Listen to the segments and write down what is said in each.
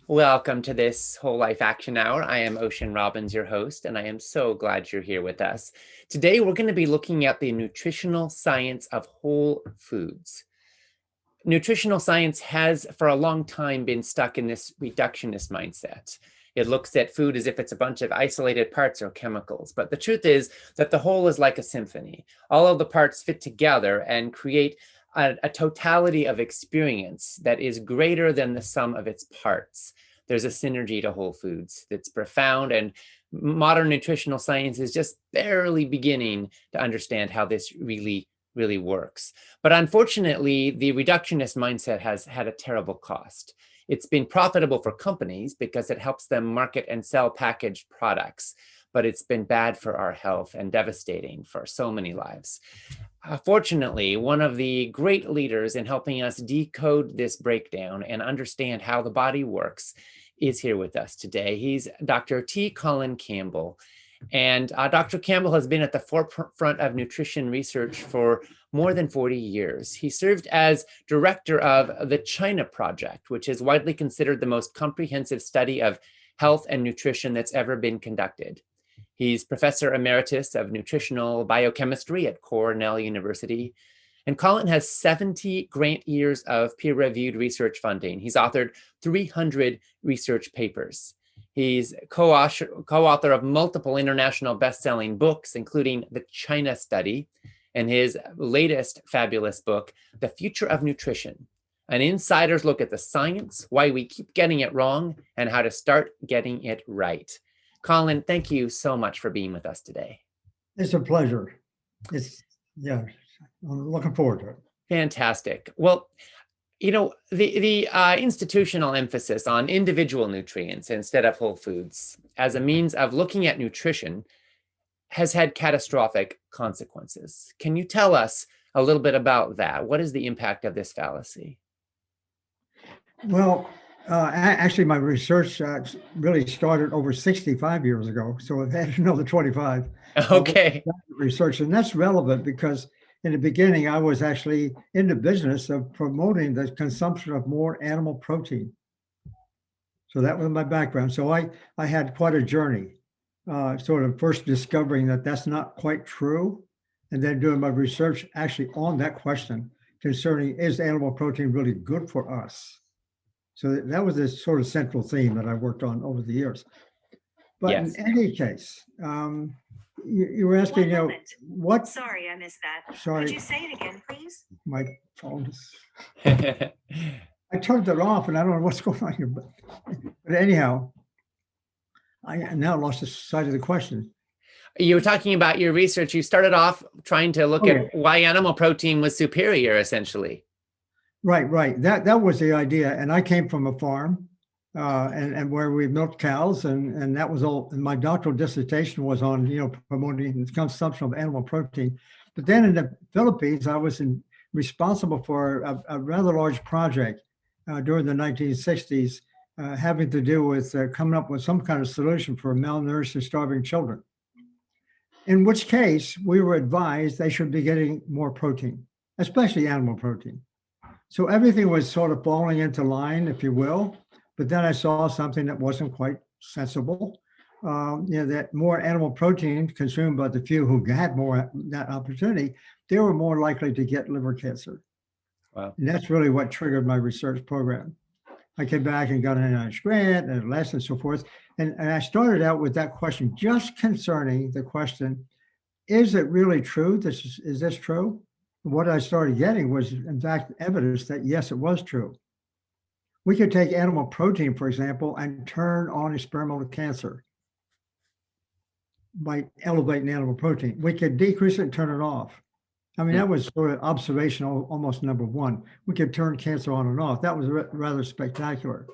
Welcome to this Whole Life Action Hour. I am Ocean Robbins, your host, and I am so glad you're here with us. Today, we're going to be looking at the nutritional science of whole foods. Nutritional science has, for a long time, been stuck in this reductionist mindset. It looks at food as if it's a bunch of isolated parts or chemicals. But the truth is that the whole is like a symphony. All of the parts fit together and create a totality of experience that is greater than the sum of its parts. There's a synergy to whole foods that's profound, and modern nutritional science is just barely beginning to understand how this really works. But unfortunately, the reductionist mindset has had a terrible cost. It's been profitable for companies because it helps them market and sell packaged products, but it's been bad for our health and devastating for so many lives. Fortunately, one of the great leaders in helping us decode this breakdown and understand how the body works is here with us today. He's Dr. Colin Campbell. And Dr. Campbell has been at the forefront of nutrition research for more than 40 years. He served as director of the China Project, which is widely considered the most comprehensive study of health and nutrition that's ever been conducted. He's professor emeritus of nutritional biochemistry at Cornell University. And Colin has 70 grant years of peer-reviewed research funding. He's authored 300 research papers. He's co-author of multiple international best-selling books, including The China Study, and his latest fabulous book, The Future of Nutrition, an insider's look at the science, why we keep getting it wrong, and how to start getting it right. Colin, thank you so much for being with us today. It's a pleasure. I'm looking forward to it. Fantastic. Well, the institutional emphasis on individual nutrients instead of whole foods as a means of looking at nutrition has had catastrophic consequences. Can you tell us a little bit about that? What is the impact of this fallacy? Well, actually, my research really started over 65 years ago, so I've had another 25. Okay. Research, and that's relevant because in the beginning, I was actually in the business of promoting the consumption of more animal protein. So that was my background. So I had quite a journey, sort of first discovering that that's not quite true, and then doing my research actually on that question concerning, is animal protein really good for us? So that was this sort of central theme that I worked on over the years. But yes. In any case, you were asking, what? Sorry, I missed that. Sorry. Could you say it again, please? My phone is. I turned it off, and I don't know what's going on here. But anyhow, I now lost the sight of the question. You were talking about your research. You started off trying to look at why animal protein was superior, essentially. Right. That was the idea. And I came from a farm, and where we milked cows, and that was all. And my doctoral dissertation was on promoting the consumption of animal protein. But then in the Philippines, I was responsible for a rather large project during the 1960s, having to do with coming up with some kind of solution for malnourished and starving children. In which case, we were advised they should be getting more protein, especially animal protein. So everything was sort of falling into line, if you will. But then I saw something that wasn't quite sensible. That more animal protein consumed by the few who had more that opportunity, they were more likely to get liver cancer. Wow. And that's really what triggered my research program. I came back and got an NIH grant and less and so forth. And I started out with that question, just concerning the question, is it really true? Is this true? What I started getting was, in fact, evidence that, yes, it was true. We could take animal protein, for example, and turn on experimental cancer by elevating animal protein. We could decrease it and turn it off. I mean, that was sort of observational, almost number one. We could turn cancer on and off. That was rather spectacular.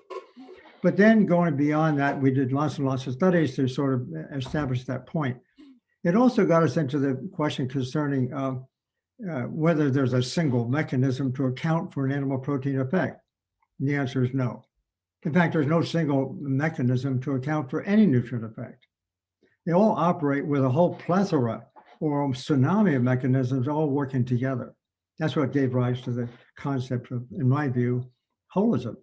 But then going beyond that, we did lots and lots of studies to sort of establish that point. It also got us into the question concerning whether there's a single mechanism to account for an animal protein effect. And the answer is no. In fact, there's no single mechanism to account for any nutrient effect. They all operate with a whole plethora or a tsunami of mechanisms all working together. That's what gave rise to the concept of, in my view, holism.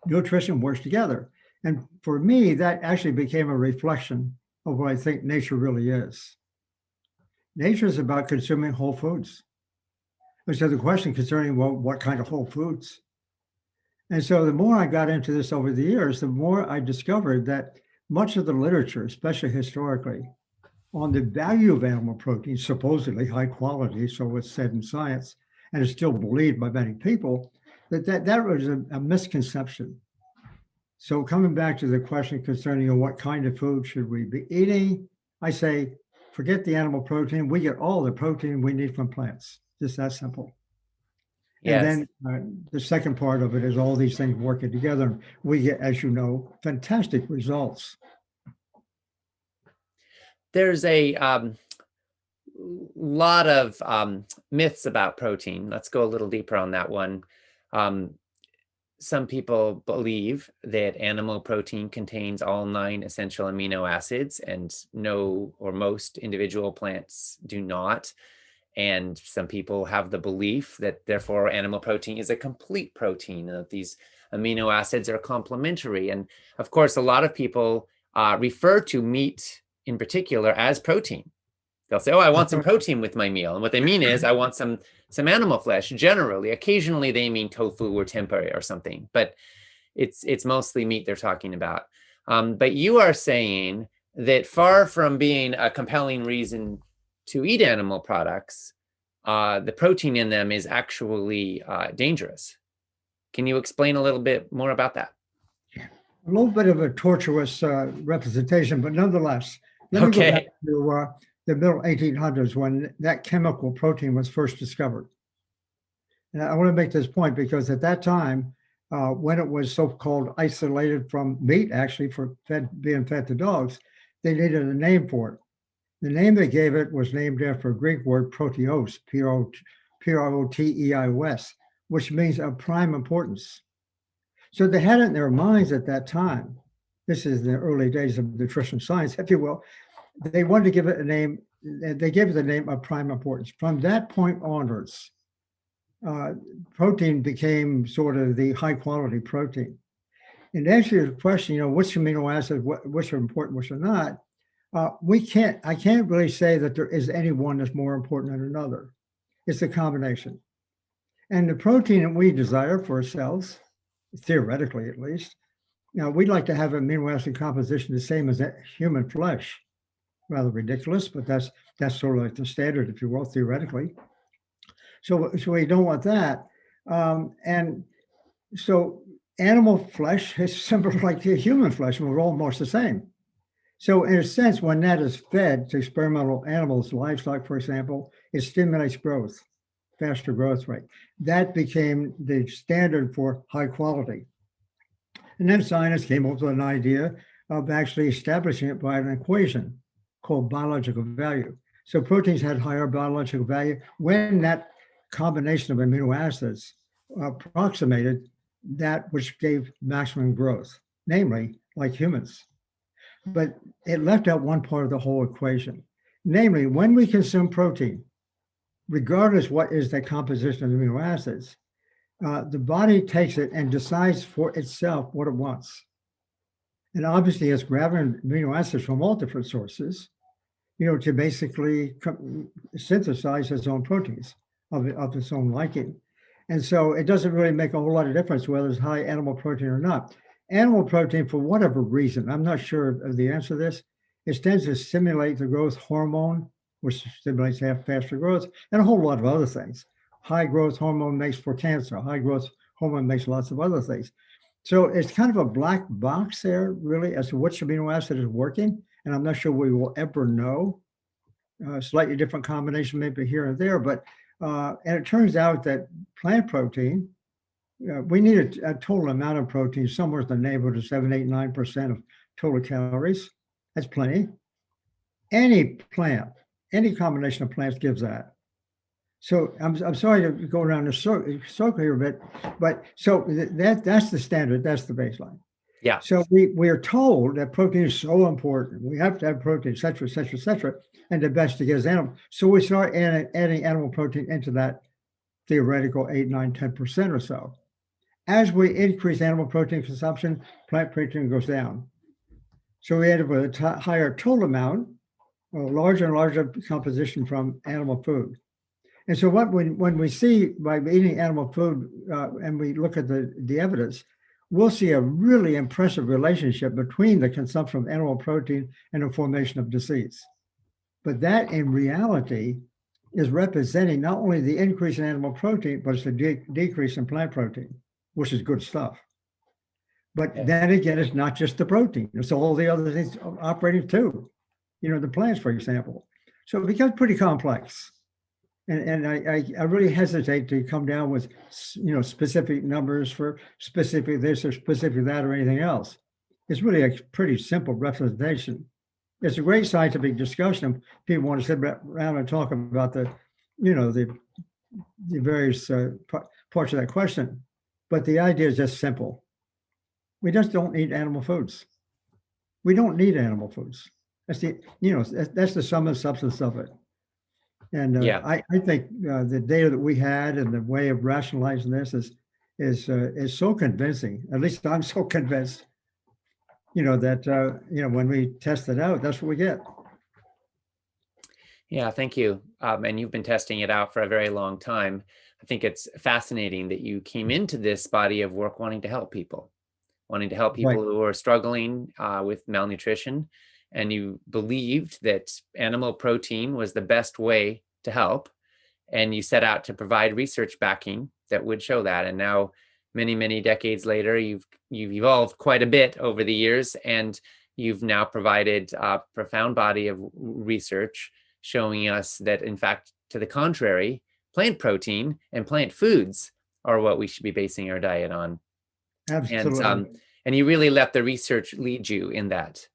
nutrition works together. And for me, that actually became a reflection of what I think nature really is. Nature is about consuming whole foods. And so the question concerning, well, what kind of whole foods? And so the more I got into this over the years, the more I discovered that much of the literature, especially historically, on the value of animal protein, supposedly high quality, so it's said in science, and is still believed by many people, that was a misconception. So coming back to the question concerning what kind of food should we be eating, I say, forget the animal protein. We get all the protein we need from plants. Just that simple. And Yes. then the second part of it is all these things working together. We get, as you know, fantastic results. There's a lot of myths about protein. Let's go a little deeper on that one. Some people believe that animal protein contains all 9 essential amino acids, and no or most individual plants do not. And some people have the belief that therefore animal protein is a complete protein, and that these amino acids are complementary. And of course, a lot of people refer to meat in particular as protein. They'll say, oh, I want some protein with my meal. And what they mean is I want some animal flesh generally. Occasionally they mean tofu or tempeh or something, but it's mostly meat they're talking about. But you are saying that far from being a compelling reason to eat animal products, the protein in them is actually dangerous. Can you explain a little bit more about that? A little bit of a tortuous representation, but nonetheless, let me go back to the middle 1800s when that chemical protein was first discovered. And I want to make this point because at that time, when it was so-called isolated from meat, actually for being fed to dogs, they needed a name for it. The name they gave it was named after a Greek word, proteos, P-R-O-T-E-I-O-S, which means of prime importance. So they had it in their minds at that time. This is the early days of nutrition science, if you will. They wanted to give it a name. They gave it the name of prime importance. From that point onwards, protein became sort of the high quality protein. And to answer your question, which amino acids, which are important, which are not, I can't really say that there is any one that's more important than another. It's a combination. And the protein that we desire for ourselves, theoretically at least, we'd like to have amino acid composition the same as human flesh. Rather ridiculous, but that's sort of like the standard, if you will, theoretically. So we don't want that. And so animal flesh is similar like the human flesh, and we're almost the same. So in a sense, when that is fed to experimental animals, livestock, for example, it stimulates growth, faster growth rate. That became the standard for high quality. And then scientists came up with an idea of actually establishing it by an equation called biological value. So proteins had higher biological value when that combination of amino acids approximated that which gave maximum growth, namely like humans. But it left out one part of the whole equation. Namely, when we consume protein, regardless what is the composition of amino acids, the body takes it and decides for itself what it wants. And obviously it's grabbing amino acids from all different sources, to basically synthesize its own proteins of its own liking. And so it doesn't really make a whole lot of difference whether it's high animal protein or not. Animal protein, for whatever reason, I'm not sure of the answer to this, it tends to stimulate the growth hormone, which stimulates faster growth, and a whole lot of other things. High growth hormone makes for cancer. High growth hormone makes lots of other things. So it's kind of a black box there, really, as to which amino acid is working. And I'm not sure we will ever know. Slightly different combination maybe here and there, but and it turns out that plant protein, we need a total amount of protein somewhere in the neighborhood of 7, 8, 9% of total calories. That's plenty. Any plant, any combination of plants gives that. So I'm sorry to go around the circle here a bit, but so that's the standard, that's the baseline. Yeah. So we are told that protein is so important. We have to have protein, et cetera, et cetera, et cetera, and the best to get is animal. So we start adding animal protein into that theoretical 8, 9, 10% or so. as we increase animal protein consumption, plant protein goes down. So we end up with a higher total amount, a larger and larger composition from animal food. And so when we see by eating animal food and we look at the evidence, we'll see a really impressive relationship between the consumption of animal protein and the formation of disease. But that in reality is representing not only the increase in animal protein, but it's a decrease in plant protein, which is good stuff. But then again, it's not just the protein. It's all the other things operating too. The plants, for example. So it becomes pretty complex. And I really hesitate to come down with, specific numbers for specific this or specific that or anything else. It's really a pretty simple representation. It's a great scientific discussion. People want to sit around and talk about the various parts of that question. But the idea is just simple. We just don't eat animal foods. We don't need animal foods. That's that's the sum and substance of it. And I think the data that we had and the way of rationalizing this is so convincing. At least I'm so convinced. That when we test it out, that's what we get. Yeah, thank you. And you've been testing it out for a very long time. I think it's fascinating that you came into this body of work wanting to help people Right. who are struggling with malnutrition. And you believed that animal protein was the best way to help. And you set out to provide research backing that would show that. And now, many, many decades later, you've evolved quite a bit over the years, and you've now provided a profound body of research showing us that, in fact, to the contrary, plant protein and plant foods are what we should be basing our diet on. Absolutely. And you really let the research lead you in that.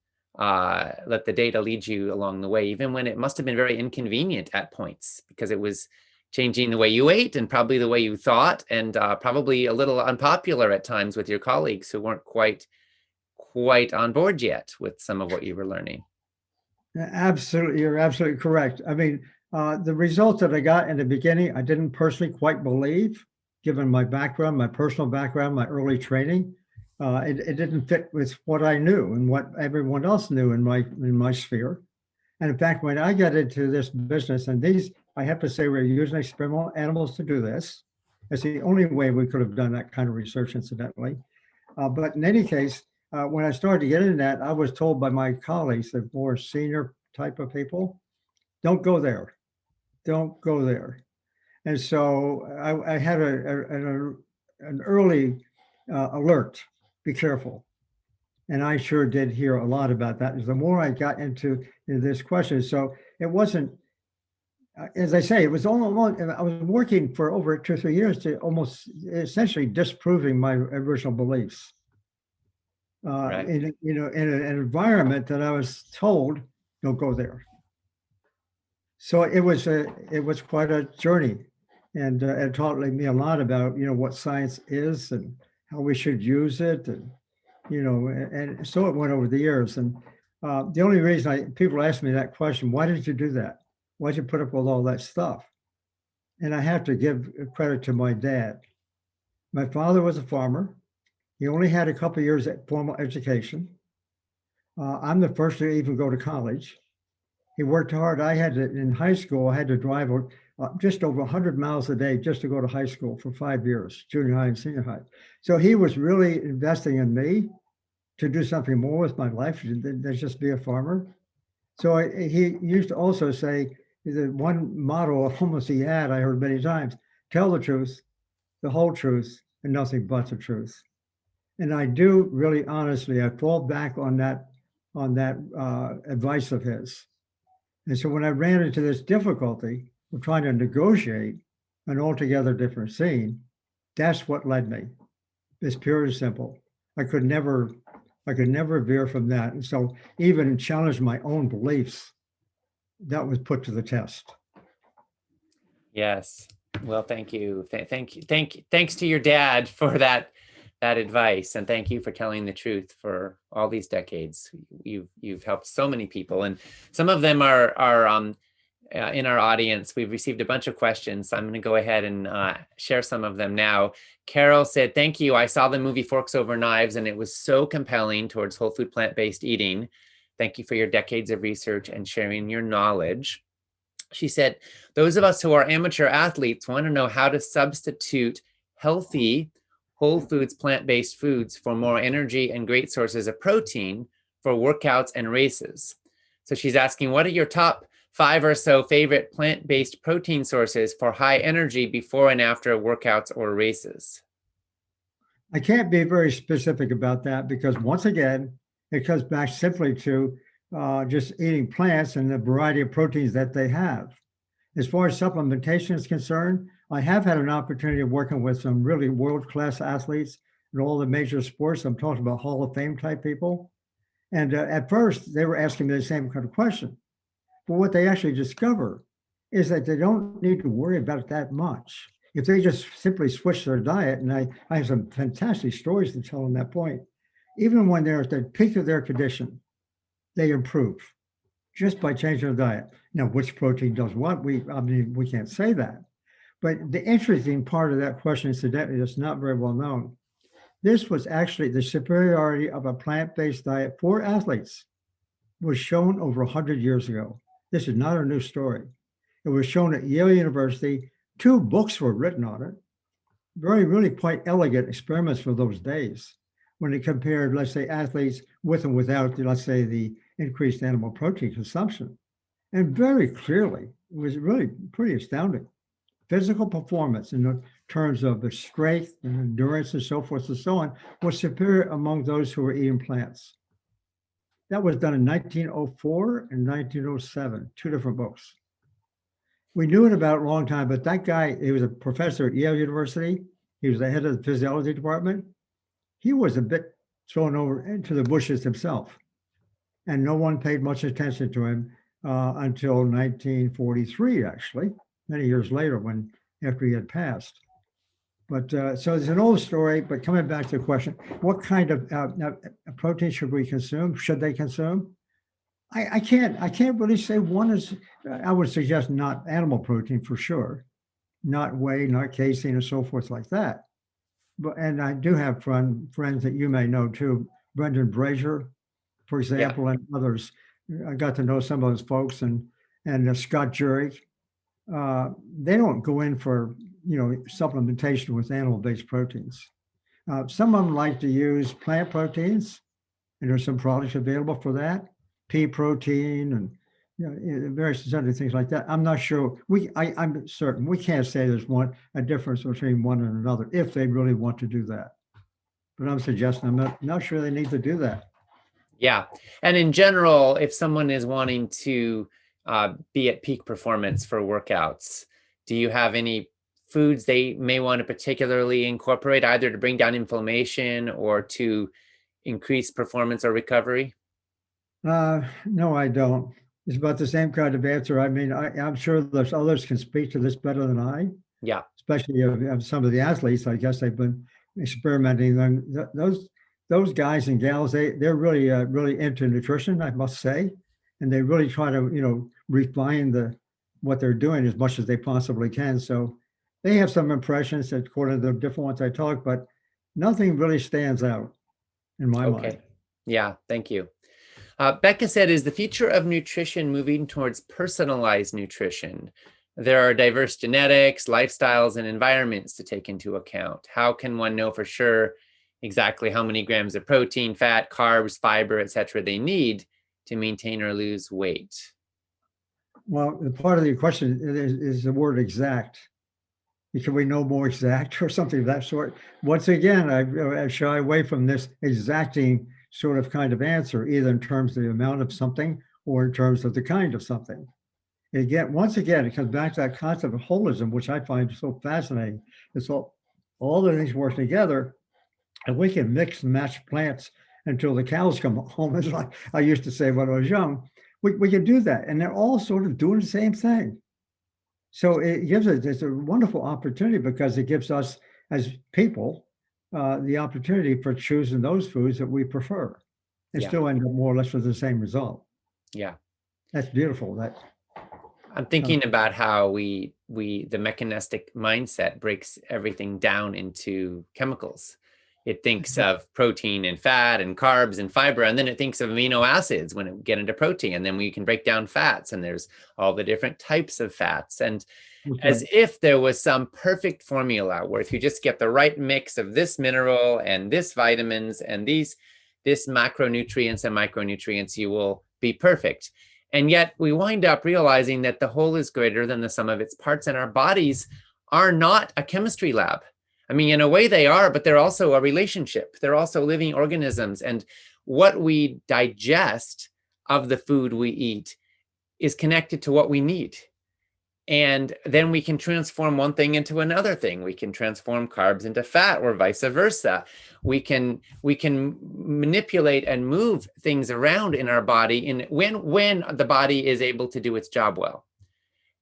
Let the data lead you along the way, even when it must have been very inconvenient at points, because it was changing the way you ate and probably the way you thought, and probably a little unpopular at times with your colleagues who weren't quite on board yet with some of what you were learning. Absolutely. You're absolutely correct. I mean, the results that I got in the beginning, I didn't personally quite believe, given my background, my personal background, my early training. It didn't fit with what I knew and what everyone else knew in my sphere. And in fact, when I got into this business, and I have to say, we're using experimental animals to do this. It's the only way we could have done that kind of research, incidentally. But in any case, when I started to get into that, I was told by my colleagues, the more senior type of people, don't go there. Don't go there. And so I had an early alert, be careful. And I sure did hear a lot about that. The more I got into this question, so it wasn't, as I say, it was almost, I was working for over 2 or 3 years to almost essentially disproving my original beliefs. Right. In an environment that I was told, don't go there. So it was quite a journey, and it taught me a lot about what science is and how we should use it, and and so it went over the years. And the only reason people ask me that question, why did you do that? Why did you put up with all that stuff? And I have to give credit to my dad. My father was a farmer. He only had a couple of years at formal education. I'm the first to even go to college. He worked hard. In high school, I had to drive just over 100 miles a day just to go to high school for 5 years, junior high and senior high. So he was really investing in me to do something more with my life than just be a farmer. So he used to also say, the one motto almost he had, I heard many times, tell the truth, the whole truth, and nothing but the truth. And I do really honestly, I fall back on that advice of his. And so when I ran into this difficulty of trying to negotiate an altogether different scene, that's what led me. It's pure and simple. I could never veer from that. And so even challenge my own beliefs, that was put to the test. Yes. Well, thank you. Thanks to your dad for that advice, and thank you for telling the truth for all these decades. You've helped so many people, and some of them are in our audience. We've received a bunch of questions, so I'm going to go ahead and share some of them now. Carol said, thank you. I saw the movie Forks Over Knives, and it was so compelling towards whole food plant-based eating. Thank you for your decades of research and sharing your knowledge. She said, those of us who are amateur athletes want to know how to substitute healthy, whole foods, plant-based foods for more energy and great sources of protein for workouts and races. So she's asking, what are your top 5 or so favorite plant-based protein sources for high energy before and after workouts or races? I can't be very specific about that because once again, it comes back simply to just eating plants and the variety of proteins that they have. As far as supplementation is concerned, I have had an opportunity of working with some really world-class athletes in all the major sports. I'm talking about Hall of Fame type people. And at first, they were asking me the same kind of question. But what they actually discover is that they don't need to worry about it that much. If they just simply switch their diet, and I have some fantastic stories to tell on that point, even when they're at the peak of their condition, they improve just by changing their diet. Now, which protein does what? We can't say that. But the interesting part of that question, incidentally, is not very well known. This was actually the superiority of a plant-based diet for athletes was shown over 100 years ago. This is not a new story. It was shown at Yale University. 2 books were written on it. Really quite elegant experiments for those days when it compared, let's say, athletes with and without, let's say, the increased animal protein consumption. And very clearly, it was really pretty astounding. Physical performance in terms of the strength and endurance and so forth and so on was superior among those who were eating plants. That was done in 1904 and 1907, 2 different books. We knew it about a long time, but that guy, he was a professor at Yale University. He was the head of the physiology department. He was a bit thrown over into the bushes himself. And no one paid much attention to him until 1943, actually, many years later after he had passed. But so it's an old story, but coming back to the question, what kind of protein should we consume? Should they consume? I can't really say one is, I would suggest not animal protein for sure, not whey, not casein, and so forth like that. But and I do have friends that you may know too, Brendan Brazier, for example, and others. I got to know some of those folks and Scott Jurek. They don't go in for supplementation with animal-based proteins. Some of them like to use plant proteins, and there's some products available for that. Pea protein and various other things like that. I'm not sure. I'm certain we can't say there's a difference between one and another if they really want to do that. But I'm suggesting I'm not sure they need to do that. Yeah, and in general, if someone is wanting to be at peak performance for workouts, do you have any foods they may want to particularly incorporate, either to bring down inflammation or to increase performance or recovery? No, I don't. It's about the same kind of answer. I mean, I'm sure there's others can speak to this better than I. Yeah. Especially of some of the athletes. I guess they've been experimenting. Those guys and gals, they're really into nutrition, I must say, and they really try to refine what they're doing as much as they possibly can. So they have some impressions according to the different ones I talk, but nothing really stands out in my mind. Yeah, thank you. Becca said, is the future of nutrition moving towards personalized nutrition? There are diverse genetics, lifestyles, and environments to take into account. How can one know for sure exactly how many grams of protein, fat, carbs, fiber, etc. they need to maintain or lose weight? Well, the part of the question is the word exact. Can we know more exact or something of that sort? Once again, I shy away from this exacting sort of kind of answer, either in terms of the amount of something or in terms of the kind of something. Again, once again, it comes back to that concept of holism, which I find so fascinating. It's all the things work together, and we can mix and match plants until the cows come home. It's like I used to say when I was young. We can do that, and they're all sort of doing the same thing. So it gives us, it's a wonderful opportunity because it gives us as people the opportunity for choosing those foods that we prefer and still end up more or less with the same result. Yeah. That's beautiful. I'm thinking about how the mechanistic mindset breaks everything down into chemicals. It thinks of protein and fat and carbs and fiber, and then it thinks of amino acids when it get into protein, and then we can break down fats, and there's all the different types of fats. And as if there was some perfect formula where if you just get the right mix of this mineral and this vitamins and this macronutrients and micronutrients, you will be perfect. And yet we wind up realizing that the whole is greater than the sum of its parts, and our bodies are not a chemistry lab. I mean, in a way they are, but they're also a relationship. They're also living organisms. And what we digest of the food we eat is connected to what we need. And then we can transform one thing into another thing. We can transform carbs into fat or vice versa. We can manipulate and move things around in our body when the body is able to do its job well.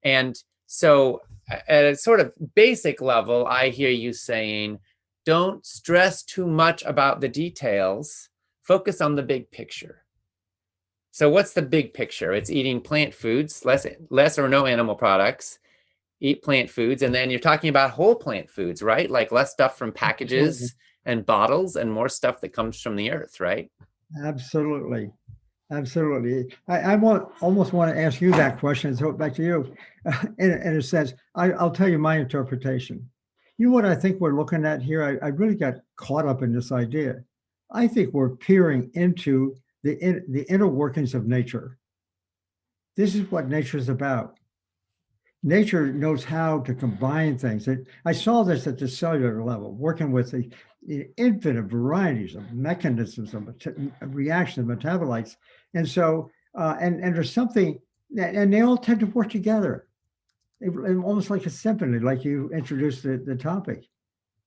And so at a sort of basic level, I hear you saying, don't stress too much about the details. Focus on the big picture. So what's the big picture? It's eating plant foods, less or no animal products, eat plant foods. And then you're talking about whole plant foods, right? Like less stuff from packages and bottles and more stuff that comes from the earth, right? Absolutely. Absolutely. I almost want to ask you that question. So back to you. In a sense, I'll tell you my interpretation. You know what I think we're looking at here? I really got caught up in this idea. I think we're peering into the inner workings of nature. This is what nature is about. Nature knows how to combine things. I saw this at the cellular level, working with the infinite varieties of mechanisms of reaction of metabolites. And so, and there's something, and they all tend to work together, almost like a symphony, like you introduced the topic.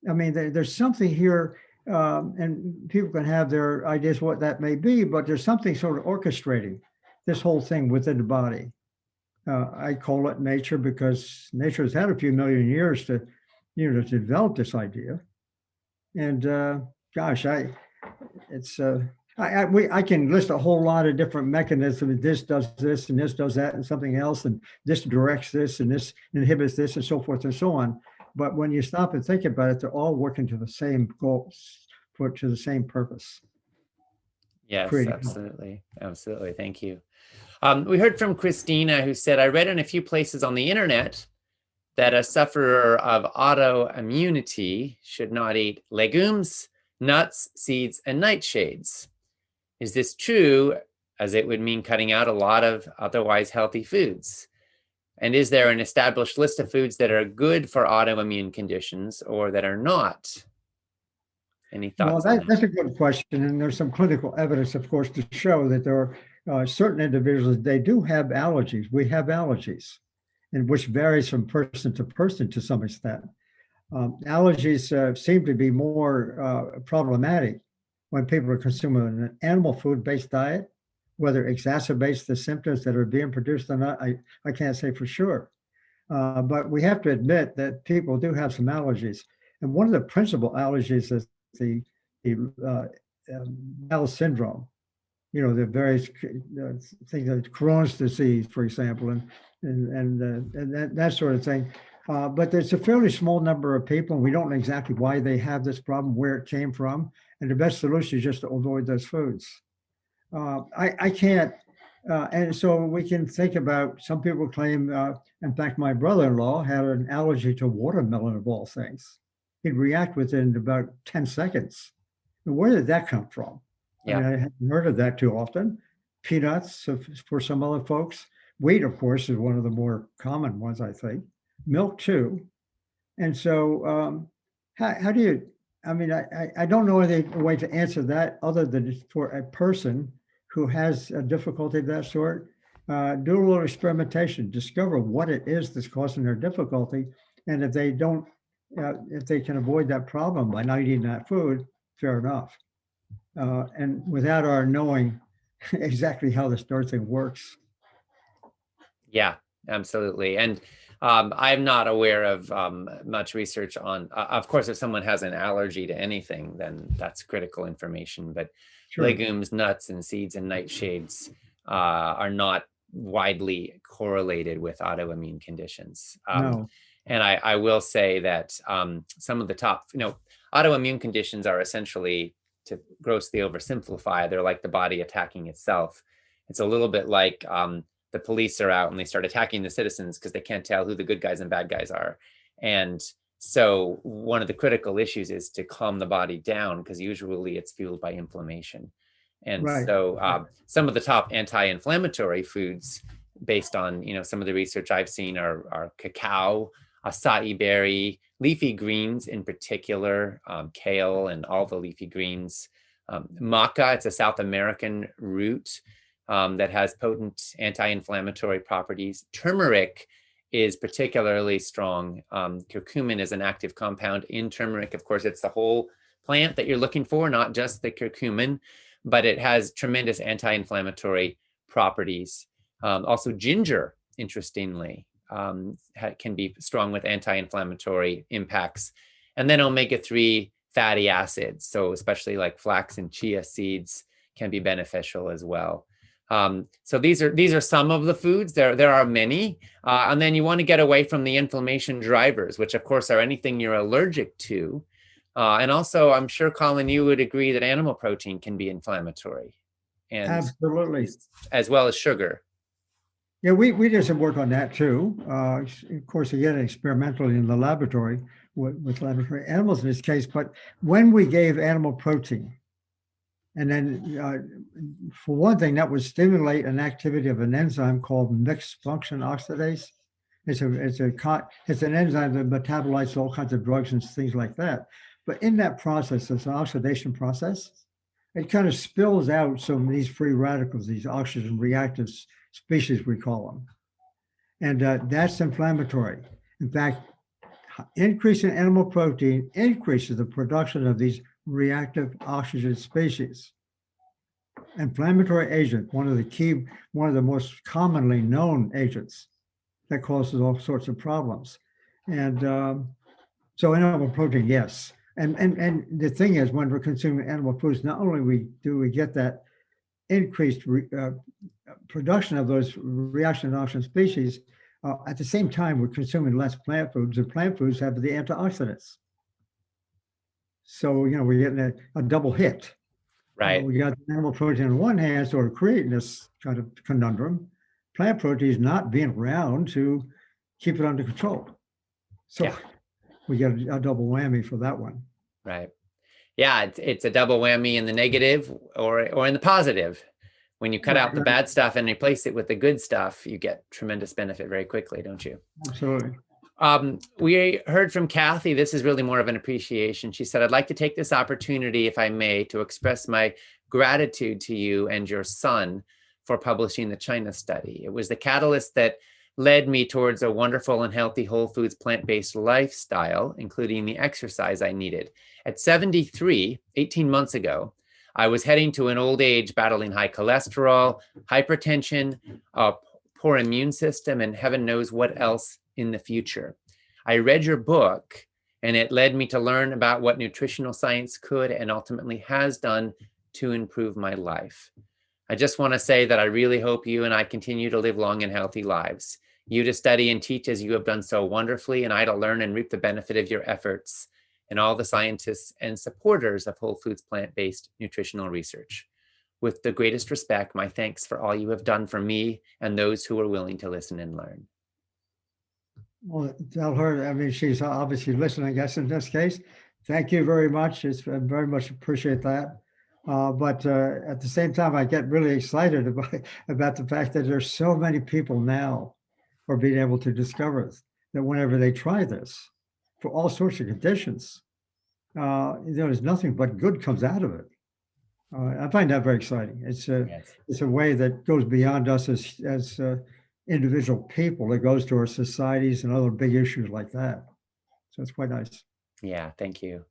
I mean, there's something here, and people can have their ideas what that may be, but there's something sort of orchestrating this whole thing within the body. I call it nature because nature has had a few million years to develop this idea. And gosh, I can list a whole lot of different mechanisms. This does this, and this does that, and something else, and this directs this, and this inhibits this, and so forth and so on. But when you stop and think about it, they're all working to the same goals, to the same purpose. Yes, absolutely. Absolutely. Thank you. We heard from Christina, who said, I read in a few places on the internet that a sufferer of autoimmunity should not eat legumes, nuts, seeds, and nightshades. Is this true, as it would mean cutting out a lot of otherwise healthy foods? And is there an established list of foods that are good for autoimmune conditions or that are not? Any thoughts? Well, that's a good question. And there's some clinical evidence, of course, to show that there are certain individuals, they do have allergies. We have allergies, and which varies from person to some extent. Allergies seem to be more problematic when people are consuming an animal food-based diet. Whether it exacerbates the symptoms that are being produced or not, I can't say for sure. But we have to admit that people do have some allergies. And one of the principal allergies is the Bell syndrome. The various things like Crohn's disease, for example, and that sort of thing. But there's a fairly small number of people, and we don't know exactly why they have this problem, where it came from. And the best solution is just to avoid those foods. I can't, and so we can think about, some people claim, in fact, my brother-in-law had an allergy to watermelon of all things. He'd react within about 10 seconds. And where did that come from? Yeah. I mean, I haven't heard of that too often. Peanuts for some other folks. Wheat, of course, is one of the more common ones, I think. Milk too. And so how do you, I mean, I don't know any way to answer that other than for a person who has a difficulty of that sort, do a little experimentation, discover what it is that's causing their difficulty. And if they don't, if they can avoid that problem by not eating that food, fair enough. And without our knowing exactly how this darn thing works. Yeah, absolutely. And I'm not aware of much research on, of course, if someone has an allergy to anything, then that's critical information. But sure, legumes, nuts, and seeds and nightshades are not widely correlated with autoimmune conditions. No. And I will say that some of the top, autoimmune conditions are essentially, to grossly oversimplify, they're like the body attacking itself. It's a little bit like the police are out and they start attacking the citizens because they can't tell who the good guys and bad guys are. And so one of the critical issues is to calm the body down, because usually it's fueled by inflammation. And Right. so some of the top anti-inflammatory foods, based on some of the research I've seen, are cacao, acai berry, leafy greens in particular, kale and all the leafy greens. Maca, it's a South American root that has potent anti-inflammatory properties. Turmeric is particularly strong. Curcumin is an active compound in turmeric. Of course, it's the whole plant that you're looking for, not just the curcumin, but it has tremendous anti-inflammatory properties. Also, ginger, interestingly, can be strong with anti-inflammatory impacts. And then omega-3 fatty acids, so especially like flax and chia seeds, can be beneficial as well. So these are some of the foods. There are many. And then you want to get away from the inflammation drivers, which of course are anything you're allergic to. And also, I'm sure, Colin, you would agree that animal protein can be inflammatory, and Absolutely. as well as sugar. Yeah, we did some work on that too. Of course, again, experimentally in the laboratory with laboratory animals in this case. But when we gave animal protein, and then for one thing, that would stimulate an activity of an enzyme called mixed function oxidase. It's an enzyme that metabolites all kinds of drugs and things like that. But in that process, this oxidation process, it kind of spills out some of these free radicals, these oxygen reactive species, we call them. And that's inflammatory. In fact, increase in animal protein increases the production of these reactive oxygen species. Inflammatory agent, one of the most commonly known agents that causes all sorts of problems. And so animal protein, yes. And the thing is, when we're consuming animal foods, not only do we get that increased production of those reaction oxygen species, at the same time, we're consuming less plant foods, and plant foods have the antioxidants. So, we're getting a double hit. Right. We got animal protein on one hand, sort of creating this kind of conundrum. Plant protein is not being around to keep it under control. So we get a double whammy for that one. Right. Yeah, it's a double whammy in the negative or in the positive. When you cut out the bad stuff and replace it with the good stuff, you get tremendous benefit very quickly, don't you? Absolutely. We heard from Kathy. This is really more of an appreciation. She said, I'd like to take this opportunity, if I may, to express my gratitude to you and your son for publishing the China study. It was the catalyst that led me towards a wonderful and healthy whole foods plant-based lifestyle, including the exercise I needed. At 73, 18 months ago, I was heading to an old age battling high cholesterol, hypertension, a poor immune system, and heaven knows what else in the future. I read your book, and it led me to learn about what nutritional science could and ultimately has done to improve my life. I just want to say that I really hope you and I continue to live long and healthy lives. You to study and teach as you have done so wonderfully, and I to learn and reap the benefit of your efforts, and all the scientists and supporters of whole foods plant-based nutritional research. With the greatest respect, my thanks for all you have done for me and those who are willing to listen and learn. Well, tell her, I mean, she's obviously listening, I guess, in this case. Thank you very much. It's very much appreciate that. But at the same time, I get really excited about the fact that there's so many people now who are being able to discover that whenever they try this, for all sorts of conditions, there's nothing but good comes out of it. I find that very exciting. It's a way that goes beyond us as individual people. It goes to our societies and other big issues like that. So it's quite nice. Yeah, thank you.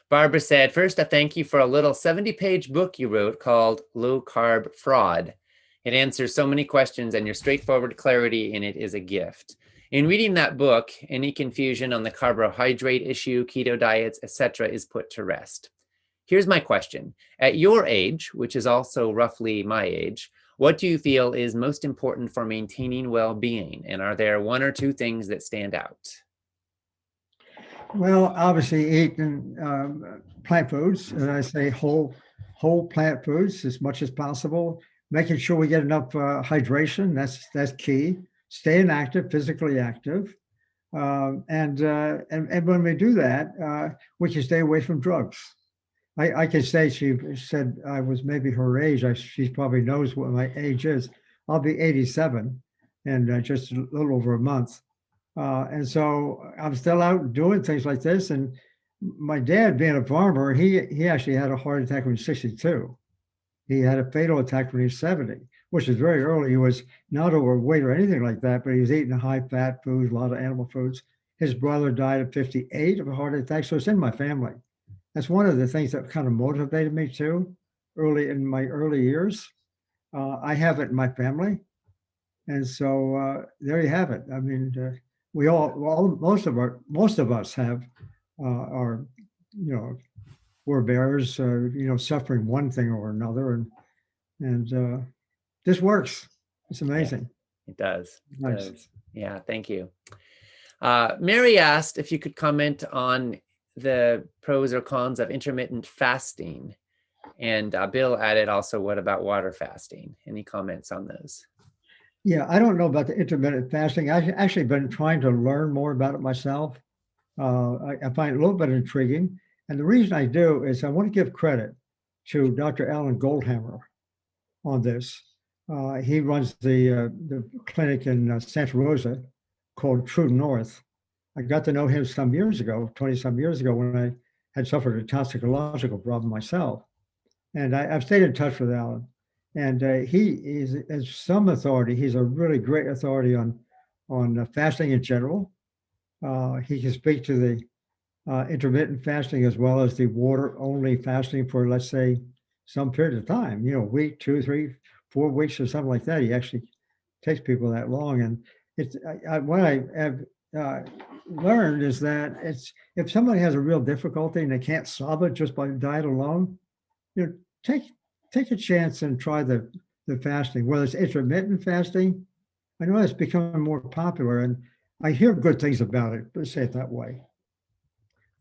Barbara said, first, a thank you for a little 70-page book you wrote called Low Carb Fraud. It answers so many questions, and your straightforward clarity in it is a gift. In reading that book, any confusion on the carbohydrate issue, keto diets, etc., is put to rest. Here's my question. At your age, which is also roughly my age, What do you feel is most important for maintaining well-being? And are there one or two things that stand out? Well, obviously eating plant foods, and I say whole plant foods as much as possible. Making sure we get enough hydration. That's key. Staying active, physically active, and when we do that, we can stay away from drugs. I can say she said I was maybe her age. She probably knows what my age is. I'll be 87 in just a little over a month. And so I'm still out doing things like this. And my dad, being a farmer, he actually had a heart attack when he was 62. He had a fatal attack when he was 70, which is very early. He was not overweight or anything like that, but he was eating high fat foods, a lot of animal foods. His brother died at 58 of a heart attack. So it's in my family. That's one of the things that kind of motivated me too, early in my early years. I have it in my family. And so there you have it. I mean, we most of us have our, we're bearers, suffering one thing or another, and this works. It's amazing. Yeah, it does. It Nice. does. Yeah, thank you. Mary asked if you could comment on the pros or cons of intermittent fasting. And Bill added also, what about water fasting? Any comments on those? Yeah, I don't know about the intermittent fasting. I've actually been trying to learn more about it myself. I find it a little bit intriguing. And the reason I do is I want to give credit to Dr. Alan Goldhammer on this. He runs the clinic in Santa Rosa called True North. I got to know him some years ago, 20 some years ago, when I had suffered a toxicological problem myself. And I've stayed in touch with Alan. And he is some authority. He's a really great authority on fasting in general. He can speak to the intermittent fasting as well as the water-only fasting for, let's say, some period of time, a week, 2, 3, 4 weeks or something like that. He actually takes people that long. And what I have learned is that if somebody has a real difficulty and they can't solve it just by diet alone, take a chance and try the fasting, whether it's intermittent fasting. I know it's becoming more popular, and I hear good things about it. Let's say it that way.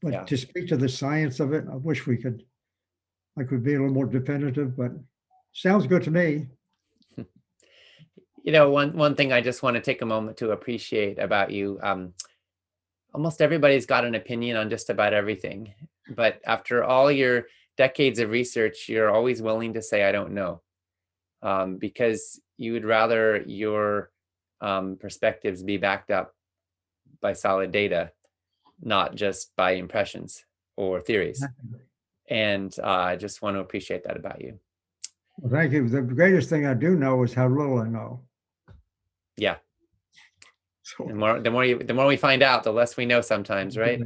But Yeah. to speak to the science of it, I wish I could be a little more definitive, but sounds good to me. One thing I just want to take a moment to appreciate about you. Almost everybody's got an opinion on just about everything, but after all your decades of research, you're always willing to say, I don't know, because you would rather your perspectives be backed up by solid data, not just by impressions or theories. And I just want to appreciate that about you. Well, thank you. The greatest thing I do know is how little I know. Yeah. So, The more we find out, the less we know sometimes, right?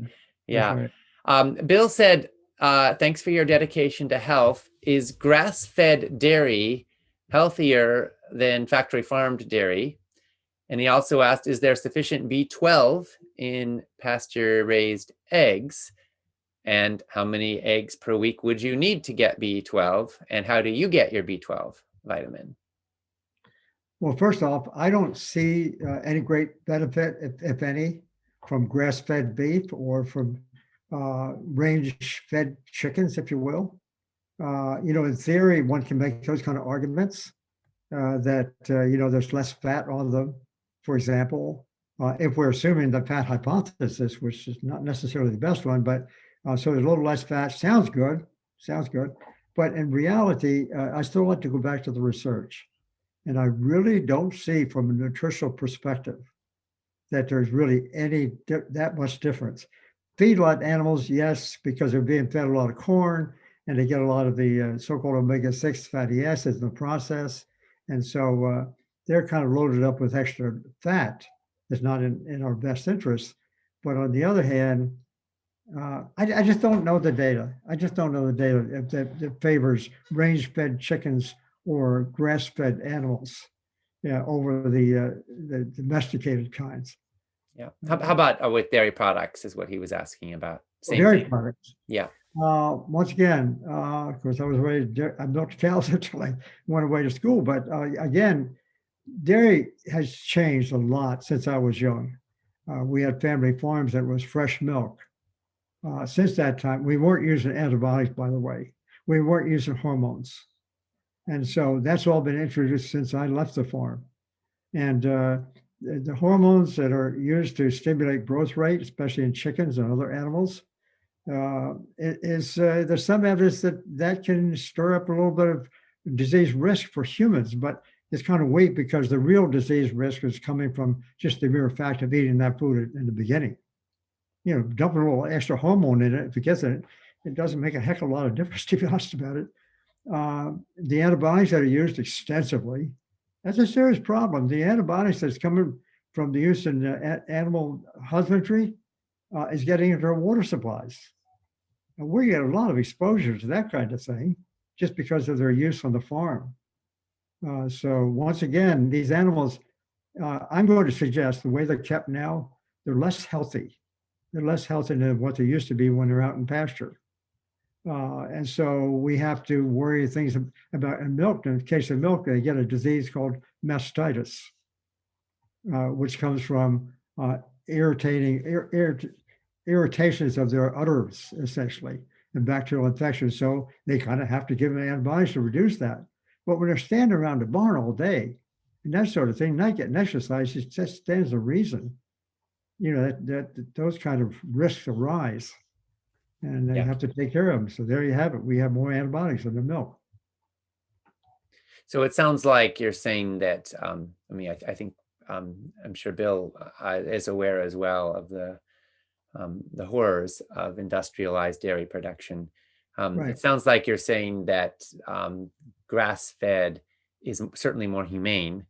Yeah. right. Bill said, thanks for your dedication to health. Is grass-fed dairy healthier than factory farmed dairy? And he also asked, is there sufficient B12 in pasture-raised eggs? And how many eggs per week would you need to get B12? And how do you get your B12 vitamin? Well, first off, I don't see any great benefit, if any, from grass-fed beef or from range-fed chickens, if you will. In theory, one can make those kind of arguments that, there's less fat on them, for example, if we're assuming the fat hypothesis, which is not necessarily the best one, but so there's a little less fat. Sounds good. But in reality, I still like to go back to the research. And I really don't see from a nutritional perspective that there's really that much difference. Feedlot animals, yes, because they're being fed a lot of corn and they get a lot of the so-called omega-6 fatty acids in the process. And so they're kind of loaded up with extra fat that's not in our best interest. But on the other hand, I just don't know the data. That favors range-fed chickens or grass-fed animals, over the domesticated kinds. Yeah. How about with dairy products is what he was asking about. Same Dairy thing. products. Yeah. Once again, of course, I was raised, I milked cows until I went away to school. But again, dairy has changed a lot since I was young. We had family farms that was fresh milk. Since that time, we weren't using antibiotics, by the way. We weren't using hormones. And so that's all been introduced since I left the farm. And the hormones that are used to stimulate growth rate, especially in chickens and other animals, there's some evidence that that can stir up a little bit of disease risk for humans, but it's kind of weak because the real disease risk is coming from just the mere fact of eating that food in the beginning. Dumping a little extra hormone in it, if it gets it, it doesn't make a heck of a lot of difference, to be honest about it. The antibiotics that are used extensively, that's a serious problem. The antibiotics that's coming from the use in animal husbandry is getting into our water supplies. And we get a lot of exposure to that kind of thing just because of their use on the farm. So once again, these animals, I'm going to suggest the way they're kept now, they're less healthy. They're less healthy than what they used to be when they're out in pasture. And so we have to worry things about in milk. In the case of milk, they get a disease called mastitis, which comes from irritations of their udders, essentially, and bacterial infections. So they kind of have to give them antibiotics to reduce that. But when they're standing around the barn all day and that sort of thing, not getting exercise, it just stands to reason, that those kind of risks arise. And they have to take care of them. So there you have it. We have more antibiotics in the milk. So it sounds like you're saying that, I think, I'm sure Bill is aware as well of the horrors of industrialized dairy production. Right. It sounds like you're saying that grass-fed is certainly more humane,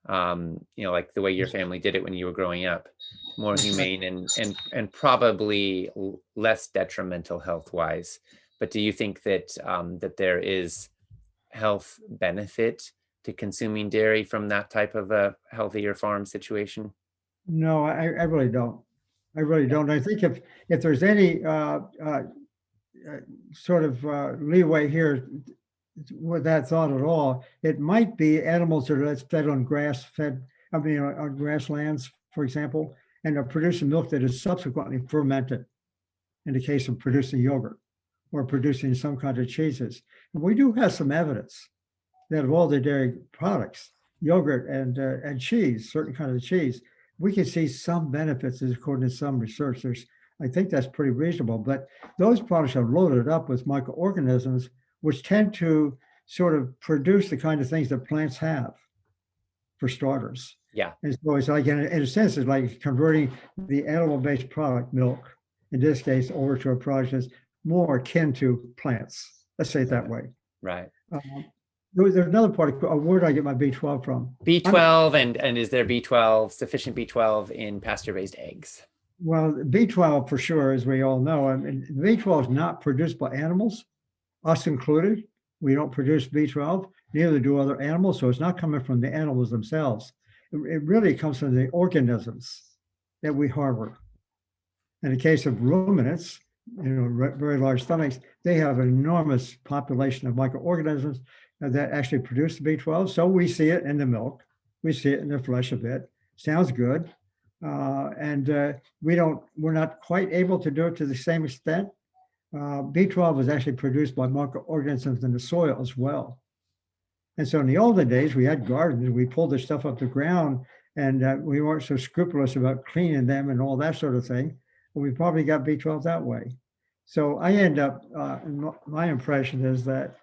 like the way your family did it when you were growing up. More humane and probably less detrimental health-wise. But do you think that that there is health benefit to consuming dairy from that type of a healthier farm situation? No, I really don't. I really don't. I think if there's any sort of leeway here with that thought at all, it might be animals that are fed on grass-fed, on grasslands, for example, and are producing milk that is subsequently fermented in the case of producing yogurt or producing some kind of cheeses. And we do have some evidence that of all the dairy products, yogurt and cheese, certain kind of cheese, we can see some benefits according to some research. I think that's pretty reasonable, but those products are loaded up with microorganisms which tend to sort of produce the kind of things that plants have, for starters. Yeah. And so it's like, in a sense, it's like converting the animal-based product, milk, in this case, over to a product that's more akin to plants. Let's say it that way. Right. There's another part. Where did I get my B12 from? B12, and is there sufficient B12 in pasture-raised eggs? Well, B12 for sure, as we all know. B12 is not produced by animals, us included. We don't produce B12. Neither do other animals. So it's not coming from the animals themselves. It really comes from the organisms that we harbor. In the case of ruminants, very large stomachs, they have an enormous population of microorganisms that actually produce the B12. So we see it in the milk. We see it in the flesh a bit. Sounds good. We're not quite able to do it to the same extent. B12 is actually produced by microorganisms in the soil as well. And so in the olden days, we had gardens, we pulled the stuff up the ground, and we weren't so scrupulous about cleaning them and all that sort of thing. But we probably got B12 that way. So I end up, my impression is that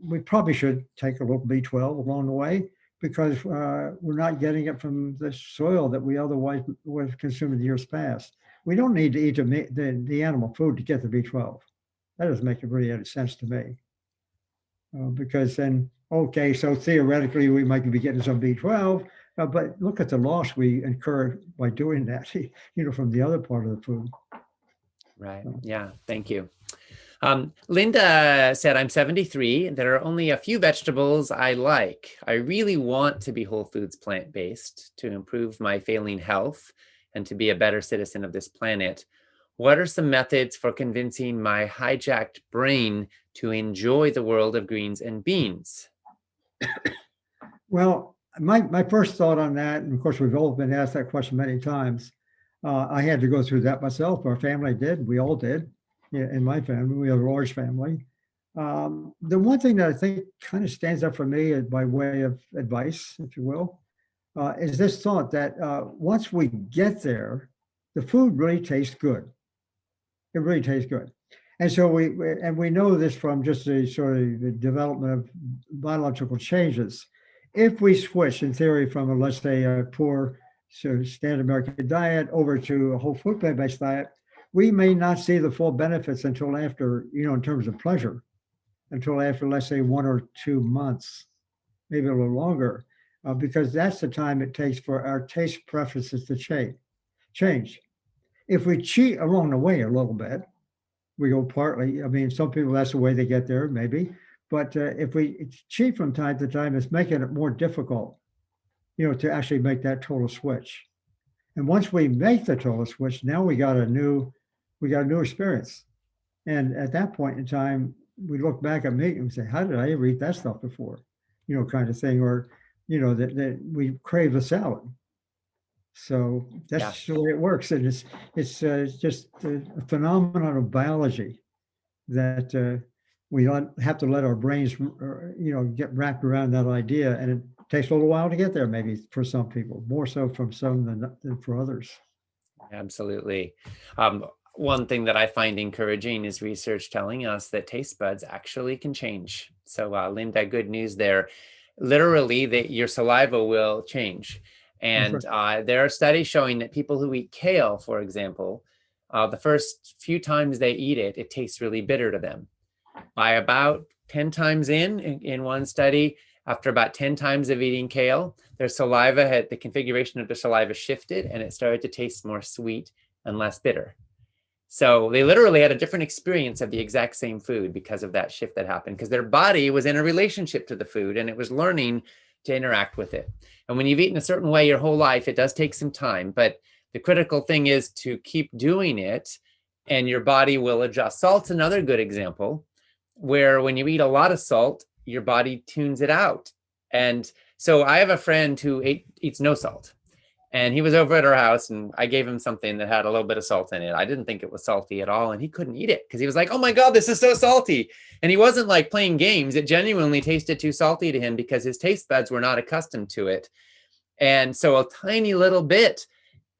we probably should take a little B12 along the way, because we're not getting it from the soil that we otherwise would have consumed in years past. We don't need to eat the animal food to get the B12. That doesn't make really any sense to me. Because then, okay, so theoretically we might be getting some B12, but look at the loss we incur by doing that, from the other part of the food. Right. Yeah. Thank you. Linda said, I'm 73. There are only a few vegetables I like. I really want to be whole foods plant-based to improve my failing health and to be a better citizen of this planet. What are some methods for convincing my hijacked brain to enjoy the world of greens and beans? Well, my first thought on that, and of course, we've all been asked that question many times. I had to go through that myself. Our family did. We all did. In my family, we have a large family. The one thing that I think kind of stands up for me by way of advice, if you will, is this thought that once we get there, the food really tastes good. It really tastes good. And so we know this from just the sort of the development of biological changes. If we switch, in theory, from let's say a poor standard American diet over to a whole food plant-based diet, we may not see the full benefits until after, in terms of pleasure, until after, let's say, 1 or 2 months, maybe a little longer, because that's the time it takes for our taste preferences to change. If we cheat along the way a little bit, we go partly, I mean, some people, that's the way they get there, maybe. But if we cheat from time to time, it's making it more difficult, to actually make that total switch. And once we make the total switch, now we got a new experience. And at that point in time, we look back at meat and say, how did I ever eat that stuff before? Kind of thing, or, that we crave a salad. So that's the way it works. And it's just a phenomenon of biology that we have to let our brains, get wrapped around that idea. And it takes a little while to get there, maybe for some people, more so from some than for others. Absolutely. One thing that I find encouraging is research telling us that taste buds actually can change. So, Linda, good news there. Literally, your saliva will change. And there are studies showing that people who eat kale, for example, the first few times they eat it, it tastes really bitter to them. By about 10 times in one study, after about 10 times of eating kale, their saliva the configuration of their saliva shifted and it started to taste more sweet and less bitter. So they literally had a different experience of the exact same food because of that shift that happened, because their body was in a relationship to the food and it was learning to interact with it. And when you've eaten a certain way your whole life, it does take some time, but the critical thing is to keep doing it and your body will adjust. Salt's another good example where when you eat a lot of salt, your body tunes it out. And so I have a friend who eats no salt. And he was over at our house and I gave him something that had a little bit of salt in it. I didn't think it was salty at all. And he couldn't eat it because he was like, oh my God, this is so salty. And he wasn't like playing games. It genuinely tasted too salty to him because his taste buds were not accustomed to it. And so a tiny little bit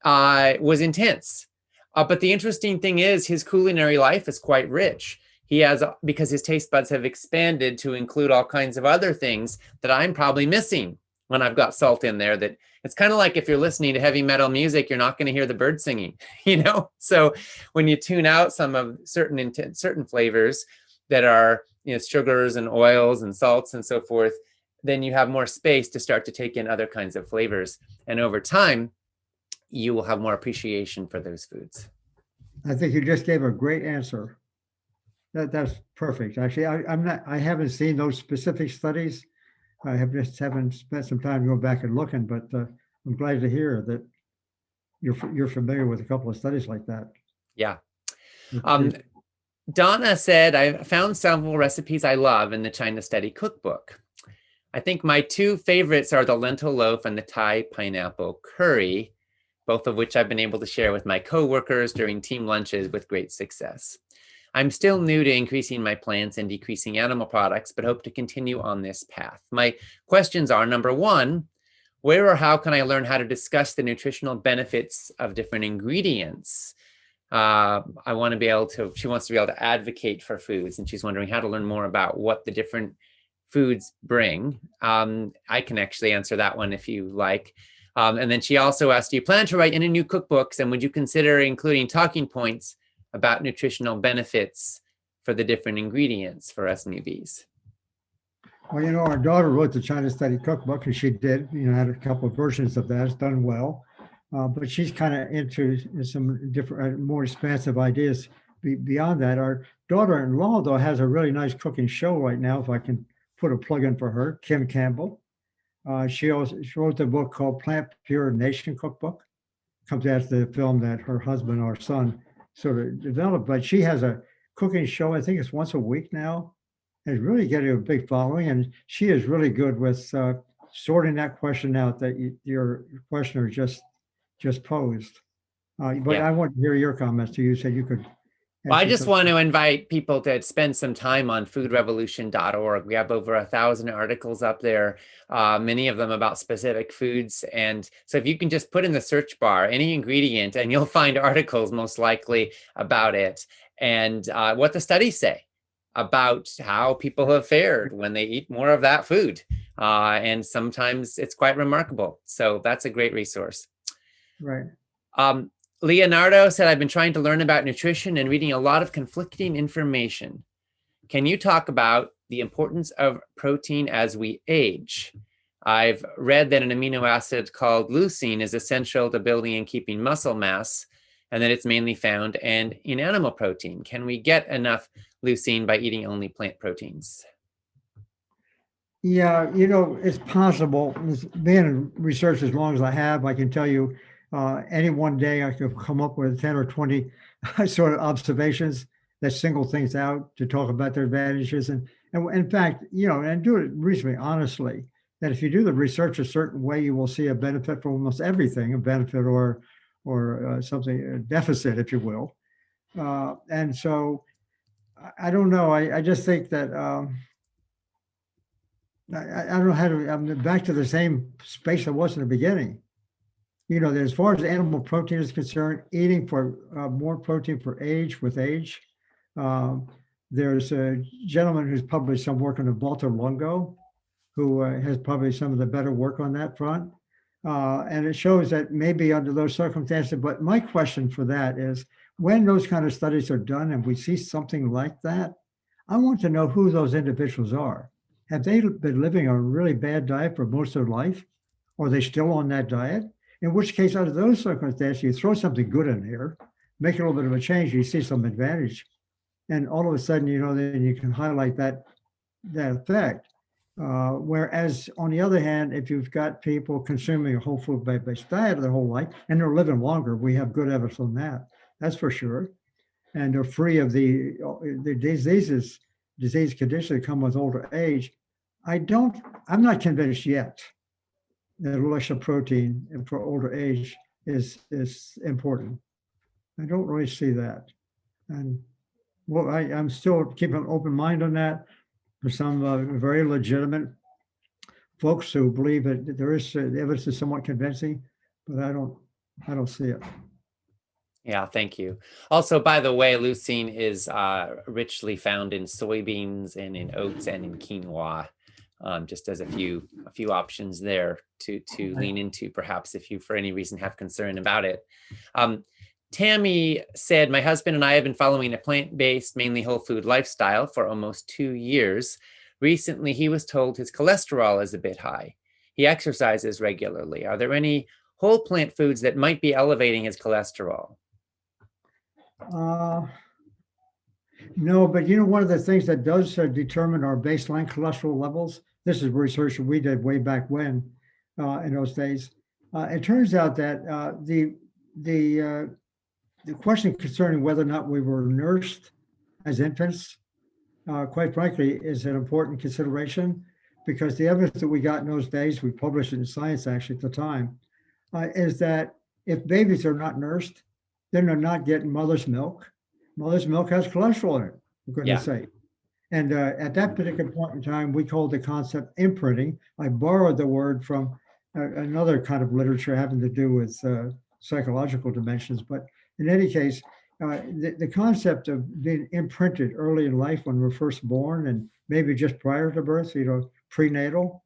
was intense. But the interesting thing is his culinary life is quite rich. He has, because his taste buds have expanded to include all kinds of other things that I'm probably missing when I've got salt in there. That it's kind of like if you're listening to heavy metal music, you're not going to hear the birds singing, So when you tune out some of certain flavors that are, sugars and oils and salts and so forth, then you have more space to start to take in other kinds of flavors. And over time, you will have more appreciation for those foods. I think you just gave a great answer. That's perfect. Actually, I haven't seen those specific studies. I haven't spent some time going back and looking, but I'm glad to hear that you're familiar with a couple of studies like that. Yeah. Donna said, I found several recipes I love in the China Study cookbook. I think my two favorites are the lentil loaf and the Thai pineapple curry, both of which I've been able to share with my coworkers during team lunches with great success. I'm still new to increasing my plants and decreasing animal products, but hope to continue on this path. My questions are, number one, where or how can I learn how to discuss the nutritional benefits of different ingredients? She wants to be able to advocate for foods, and she's wondering how to learn more about what the different foods bring. I can actually answer that one if you like. And then she also asked, do you plan to write any new cookbooks, and would you consider including talking points about nutritional benefits for the different ingredients for us newbies? Well, our daughter wrote the China Study cookbook, and she did, had a couple of versions of that. It's done well. But she's kind of into some different, more expansive ideas beyond that. Our daughter-in-law, though, has a really nice cooking show right now, if I can put a plug in for her, Kim Campbell. She wrote a book called Plant Pure Nation Cookbook. Comes after the film that her husband, our son, sort of developed. But she has a cooking show. I think it's once a week now, and it's really getting a big following. And she is really good with sorting that question out that your questioner just posed. But Yeah. I want to hear your comments too. You said you could Well, I answer just some. want to invite people to spend some time on foodrevolution.org. We have over 1,000 articles up there, many of them about specific foods. And so if you can just put in the search bar any ingredient, and you'll find articles most likely about it, and what the studies say about how people have fared when they eat more of that food. And sometimes it's quite remarkable. So that's a great resource. Right. Leonardo said, I've been trying to learn about nutrition and reading a lot of conflicting information. Can you talk about the importance of protein as we age? I've read that an amino acid called leucine is essential to building and keeping muscle mass, and that it's mainly found in animal protein. Can we get enough leucine by eating only plant proteins? Yeah, it's possible. Being in research as long as I have, I can tell you any one day I could come up with 10 or 20 sort of observations that single things out to talk about their advantages. And in fact, and do it reasonably honestly, that if you do the research a certain way, you will see a benefit for almost everything, a benefit or something, a deficit, if you will. And so I don't know. I just think that I don't know how to, I'm back to the same space I was in the beginning. That as far as animal protein is concerned, eating for more protein for age with age. There's a gentleman who's published some work on the Walter Longo, who has published some of the better work on that front. And it shows that maybe under those circumstances, but my question for that is, when those kind of studies are done and we see something like that, I want to know who those individuals are. Have they been living on a really bad diet for most of their life? Or are they still on that diet? In which case, under those circumstances, you throw something good in here, make a little bit of a change, you see some advantage. And all of a sudden, then you can highlight that effect. Whereas on the other hand, if you've got people consuming a whole food-based diet their whole life, and they're living longer, we have good evidence on that. That's for sure. And they're free of the disease conditions that come with older age. I'm not convinced yet that relation of protein for older age is important. I don't really see that. And well, I'm still keeping an open mind on that. For some very legitimate folks who believe that there is the evidence is somewhat convincing, but I don't see it. Yeah, thank you. Also, by the way, leucine is richly found in soybeans and in oats and in quinoa. Just as a few options there to lean into, perhaps, if you for any reason have concern about it. Tammy said, my husband and I have been following a plant-based, mainly whole food lifestyle for almost 2 years. Recently, he was told his cholesterol is a bit high. He exercises regularly. Are there any whole plant foods that might be elevating his cholesterol? No, but one of the things that does determine our baseline cholesterol levels, this is research we did way back when, in those days. It turns out that the question concerning whether or not we were nursed as infants, quite frankly, is an important consideration, because the evidence that we got in those days, we published it in Science actually at the time, is that if babies are not nursed, then they're not getting mother's milk. Mother's milk has cholesterol in it, for goodness sake. And at that particular point in time, we called the concept imprinting. I borrowed the word from another kind of literature having to do with psychological dimensions. But in any case, the concept of being imprinted early in life when we're first born and maybe just prior to birth, prenatal,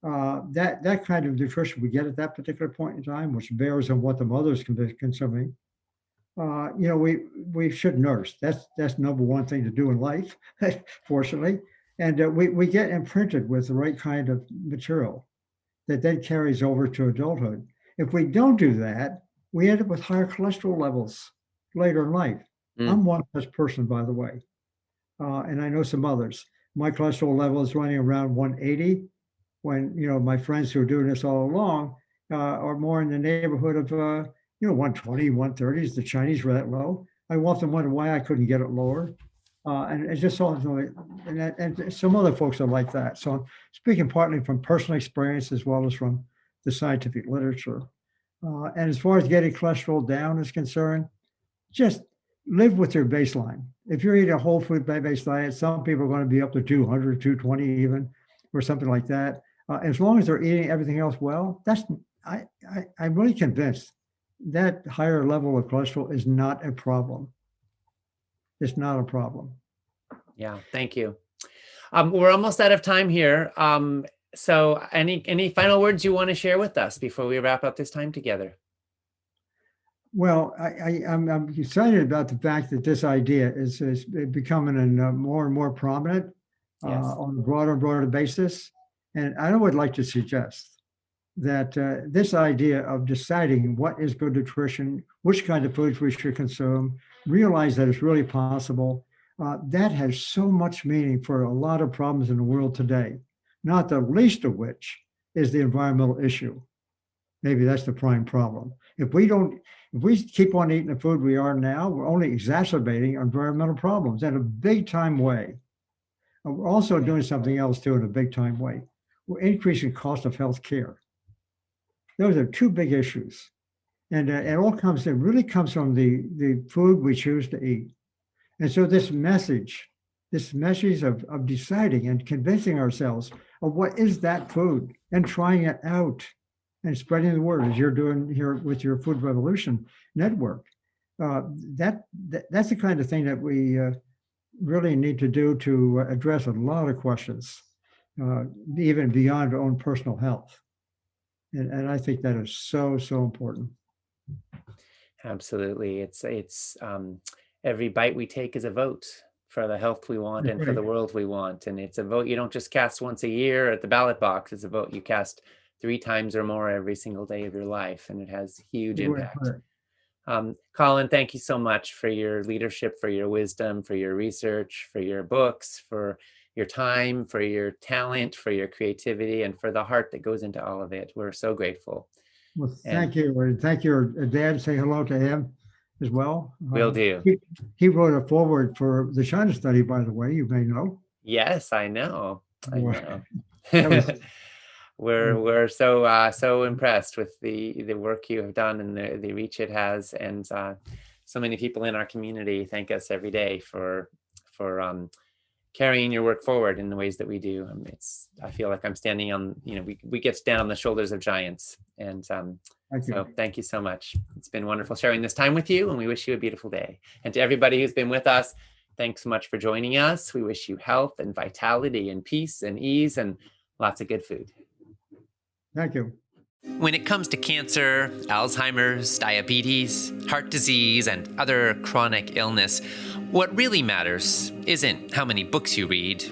that kind of nutrition we get at that particular point in time, which bears on what the mothers can be consuming, we should nurse. That's number one thing to do in life, fortunately. And we get imprinted with the right kind of material that then carries over to adulthood. If we don't do that, we end up with higher cholesterol levels later in life. I'm one such person, by the way, and I know some others. My cholesterol level is running around 180, when my friends who are doing this all along are more in the neighborhood of 120, 130s. The Chinese were that low. I often wonder why I couldn't get it lower. And it's just so, and some other folks are like that. So I'm speaking partly from personal experience as well as from the scientific literature. And as far as getting cholesterol down is concerned, just live with your baseline. If you're eating a whole food based diet, some people are going to be up to 200, 220 even, or something like that. As long as they're eating everything else well, I'm really convinced that higher level of cholesterol is not a problem. It's not a problem. Yeah, thank you. We're almost out of time here. So any final words you want to share with us before we wrap up this time together? Well, I'm excited about the fact that this idea is becoming more and more prominent Yes. on a broader and broader basis. And I would like to suggest that this idea of deciding what is good nutrition, which kind of foods we should consume, realize that it's really possible. That has so much meaning for a lot of problems in the world today, not the least of which is the environmental issue. Maybe that's the prime problem. If we keep on eating the food we are now, we're only exacerbating environmental problems in a big time way. And we're also doing something else too in a big time way. We're increasing cost of health care. Those are two big issues. And it really comes from the food we choose to eat. And so this message of deciding and convincing ourselves of what is that food and trying it out and spreading the word as you're doing here with your Food Revolution Network. That's the kind of thing that we really need to do to address a lot of questions, even beyond our own personal health. And I think that is so, so important. Absolutely. It's every bite we take is a vote for the health we want and for the world we want. And it's a vote you don't just cast once a year at the ballot box. It's a vote you cast 3 times or more every single day of your life. And it has huge impact. Colin, thank you so much for your leadership, for your wisdom, for your research, for your books, for your time, for your talent, for your creativity, and for the heart that goes into all of it. We're so grateful. Well, thank you. And thank your dad. Say hello to him as well. Will do. He wrote a foreword for the China study, by the way, you may know. Yes, I know. Wow. We're so impressed with the work you have done and the reach it has, and so many people in our community thank us every day for carrying your work forward in the ways that we do. I feel like I'm standing on, we get to stand on the shoulders of giants, and thank you so much. It's been wonderful sharing this time with you, and we wish you a beautiful day. And to everybody who's been with us, thanks so much for joining us. We wish you health and vitality and peace and ease and lots of good food. Thank you. When it comes to cancer, Alzheimer's, diabetes, heart disease, and other chronic illness, what really matters isn't how many books you read,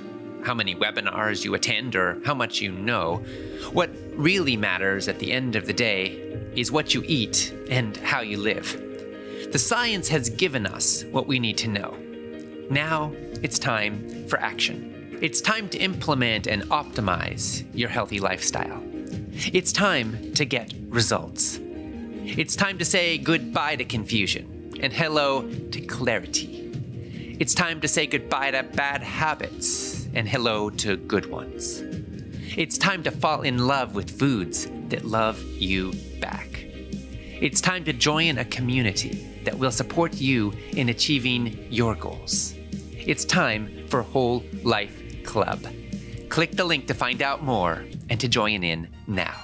how many webinars you attend, or how much you know. What really matters at the end of the day is what you eat and how you live. The science has given us what we need to know. Now it's time for action. It's time to implement and optimize your healthy lifestyle. It's time to get results. It's time to say goodbye to confusion and hello to clarity. It's time to say goodbye to bad habits and hello to good ones. It's time to fall in love with foods that love you back. It's time to join a community that will support you in achieving your goals. It's time for Whole Life Club. Click the link to find out more and to join in now.